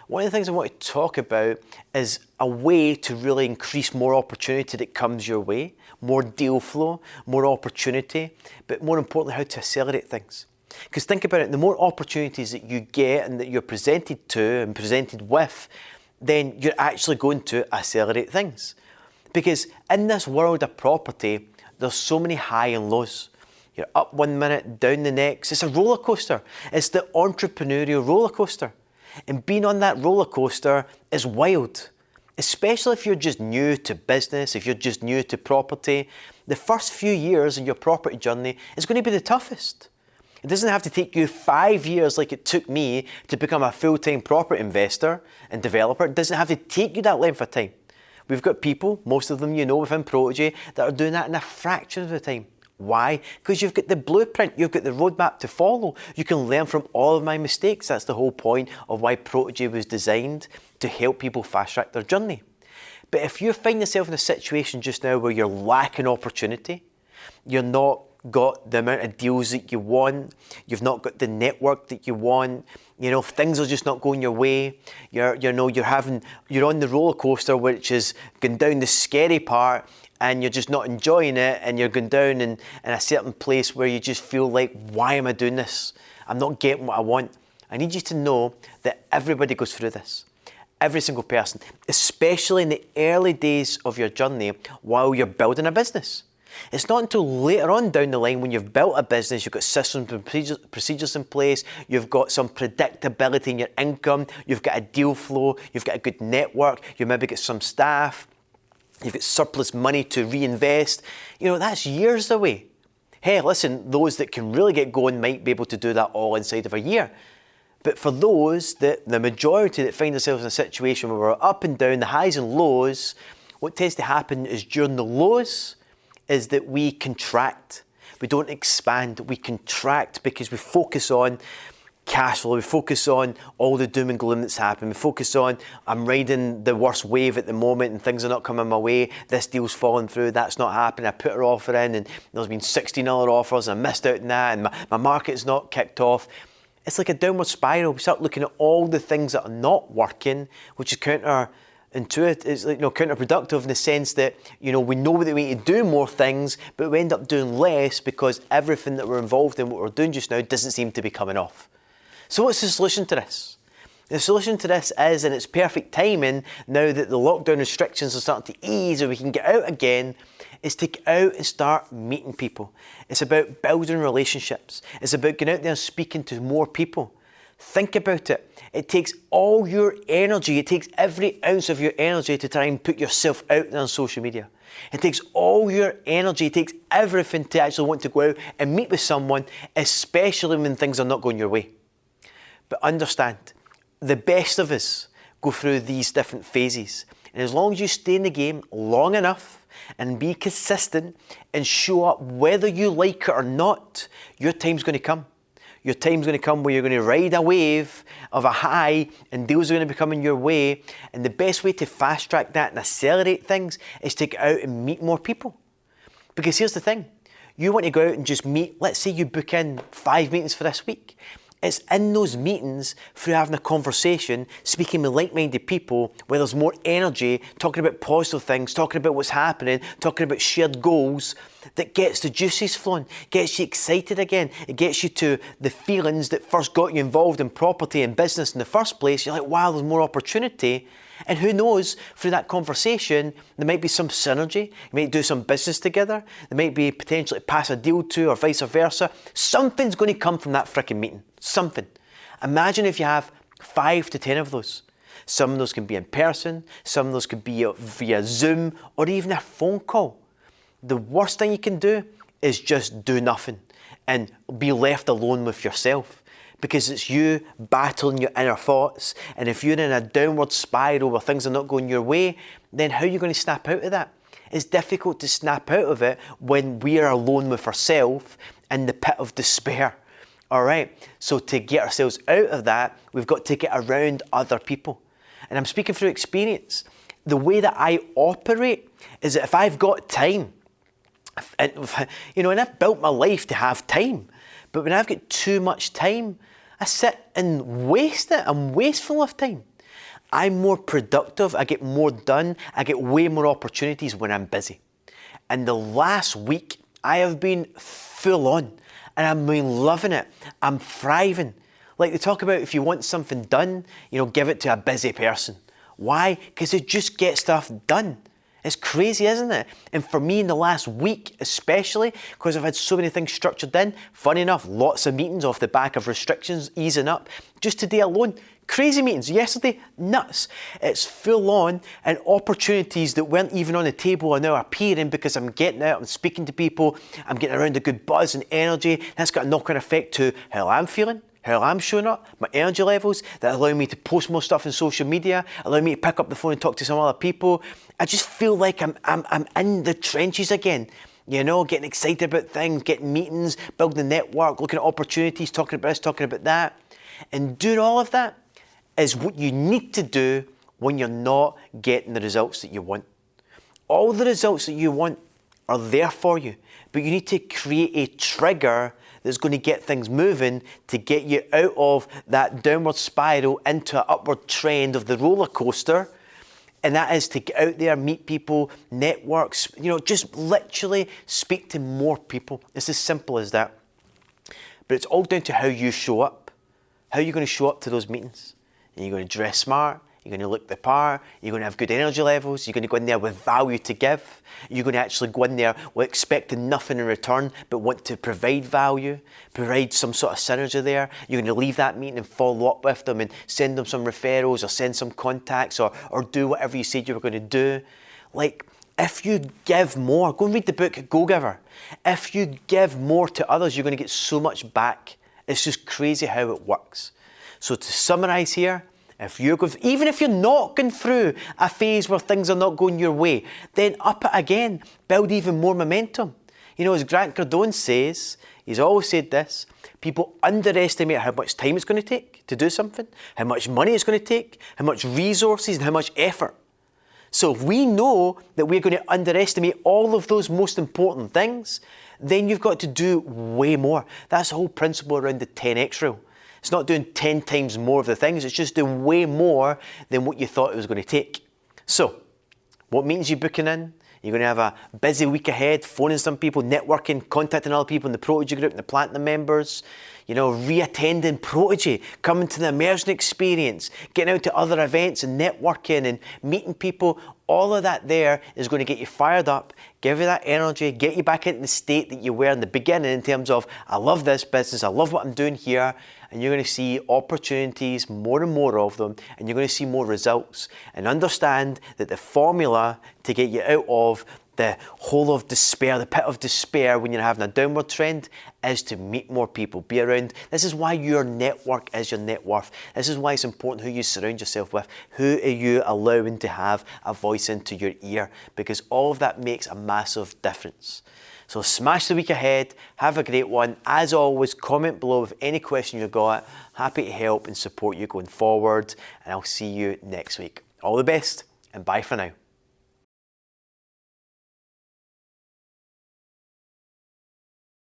One of the things I want to talk about is a way to really increase more opportunity that comes your way, more deal flow, more opportunity, but more importantly, how to accelerate things. Because think about it, the more opportunities that you get and that you're presented to and presented with, then you're actually going to accelerate things. Because in this world of property, there's so many high and lows. You're up one minute, down the next. It's a roller coaster. It's the entrepreneurial roller coaster. And being on that roller coaster is wild. Especially if you're just new to business, if you're just new to property. The first few years in your property journey is going to be the toughest. It doesn't have to take you 5 years like it took me to become a full-time property investor and developer. It doesn't have to take you that length of time. We've got people, most of them you know within Protégé, that are doing that in a fraction of the time. Why? Because you've got the blueprint, you've got the roadmap to follow. You can learn from all of my mistakes. That's the whole point of why Protégé was designed, to help people fast track their journey. But if you find yourself in a situation just now where you're lacking opportunity, you're not got the amount of deals that you want, you've not got the network that you want, things are just not going your way, you're on the roller coaster, which is going down the scary part, and you're just not enjoying it, and you're going down in a certain place where you just feel like, why am I doing this? I'm not getting what I want. I need you to know that everybody goes through this. Every single person, especially in the early days of your journey while you're building a business. It's not until later on down the line when you've built a business, you've got systems and procedures in place, you've got some predictability in your income, you've got a deal flow, you've got a good network, you maybe got some staff, you've got surplus money to reinvest. That's years away. Hey, listen, those that can really get going might be able to do that all inside of a year. But for those, the majority that find themselves in a situation where we're up and down, the highs and lows, what tends to happen is during the lows, is that we contract. We don't expand, we contract because we focus on cash flow, we focus on all the doom and gloom that's happening, we focus on, I'm riding the worst wave at the moment and things are not coming my way, this deal's falling through, that's not happening, I put an offer in and there's been 16 other offers and I missed out on that and my market's not kicked off. It's like a downward spiral. We start looking at all the things that are not working, which is counterintuitive. It's counterproductive in the sense that, we know that we need to do more things, but we end up doing less because everything that we're involved in, what we're doing just now, doesn't seem to be coming off. So what's the solution to this? The solution to this is, and it's perfect timing, now that the lockdown restrictions are starting to ease and we can get out again, is to get out and start meeting people. It's about building relationships. It's about getting out there and speaking to more people. Think about it. It takes all your energy, it takes every ounce of your energy to try and put yourself out there on social media. It takes all your energy, it takes everything to actually want to go out and meet with someone, especially when things are not going your way. But understand, the best of us go through these different phases. And as long as you stay in the game long enough and be consistent and show up whether you like it or not, your time's going to come. Your time's going to come where you're going to ride a wave of a high and deals are going to be coming your way. And the best way to fast track that and accelerate things is to get out and meet more people. Because here's the thing. You want to go out and just meet, let's say you book in 5 meetings for this week. It's in those meetings, through having a conversation, speaking with like-minded people, where there's more energy, talking about positive things, talking about what's happening, talking about shared goals, that gets the juices flowing, gets you excited again. It gets you to the feelings that first got you involved in property and business in the first place. You're like, wow, there's more opportunity. And who knows, through that conversation, there might be some synergy. You might do some business together. There might be potentially pass a deal to, or vice versa. Something's going to come from that frickin' meeting. Something. Imagine if you have 5 to 10 of those. Some of those can be in person. Some of those could be via Zoom or even a phone call. The worst thing you can do is just do nothing and be left alone with yourself. Because it's you battling your inner thoughts. And if you're in a downward spiral where things are not going your way, then how are you going to snap out of that? It's difficult to snap out of it when we are alone with ourselves in the pit of despair. All right, so to get ourselves out of that, we've got to get around other people. And I'm speaking through experience. The way that I operate is that if I've got time, and I've built my life to have time, but when I've got too much time, I sit and waste it. I'm wasteful of time. I'm more productive, I get more done, I get way more opportunities when I'm busy. And the last week, I have been full on and I've been loving it. I'm thriving. Like they talk about, if you want something done, give it to a busy person. Why? Because they just get stuff done. It's crazy, isn't it? And for me in the last week, especially, because I've had so many things structured in, funny enough, lots of meetings off the back of restrictions easing up. Just today alone, crazy meetings. Yesterday, nuts. It's full on, and opportunities that weren't even on the table are now appearing because I'm getting out, I'm speaking to people, I'm getting around a good buzz and energy. That's got a knock-on effect to how I'm feeling, how I'm showing up, my energy levels, that allow me to post more stuff on social media, allow me to pick up the phone and talk to some other people. I just feel like I'm in the trenches again. Getting excited about things, getting meetings, building a network, looking at opportunities, talking about this, talking about that. And doing all of that is what you need to do when you're not getting the results that you want. All the results that you want are there for you, but you need to create a trigger that's going to get things moving to get you out of that downward spiral into an upward trend of the roller coaster. And that is to get out there, meet people, networks, just literally speak to more people. It's as simple as that. But it's all down to how you show up. How are you going to show up to those meetings? Are you going to dress smart? You're going to look the part, you're going to have good energy levels, you're going to go in there with value to give, you're going to actually go in there with expecting nothing in return, but want to provide value, provide some sort of synergy there. You're going to leave that meeting and follow up with them and send them some referrals or send some contacts or do whatever you said you were going to do. Like, if you give more, go and read the book Go Giver. If you give more to others, you're going to get so much back. It's just crazy how it works. So to summarise here, even if you're not going through a phase where things are not going your way, then up it again, build even more momentum. As Grant Cardone says, he's always said this, people underestimate how much time it's going to take to do something, how much money it's going to take, how much resources and how much effort. So if we know that we're going to underestimate all of those most important things, then you've got to do way more. That's the whole principle around the 10x rule. It's not doing 10 times more of the things, it's just doing way more than what you thought it was going to take. So, what meetings are you booking in? You're going to have a busy week ahead, phoning some people, networking, contacting other people in the Protege group and the Platinum members, re-attending Protege, coming to the immersion experience, getting out to other events and networking and meeting people. All of that there is going to get you fired up, give you that energy, get you back into the state that you were in the beginning in terms of, I love this business, I love what I'm doing here, and you're going to see opportunities, more and more of them, and you're going to see more results. And understand that the formula to get you out of the hole of despair, the pit of despair when you're having a downward trend, is to meet more people, be around. This is why your network is your net worth. This is why it's important who you surround yourself with. Who are you allowing to have a voice into your ear? Because all of that makes a massive difference. So smash the week ahead, have a great one. As always, comment below with any question you've got. Happy to help and support you going forward, and I'll see you next week. All the best, and bye for now.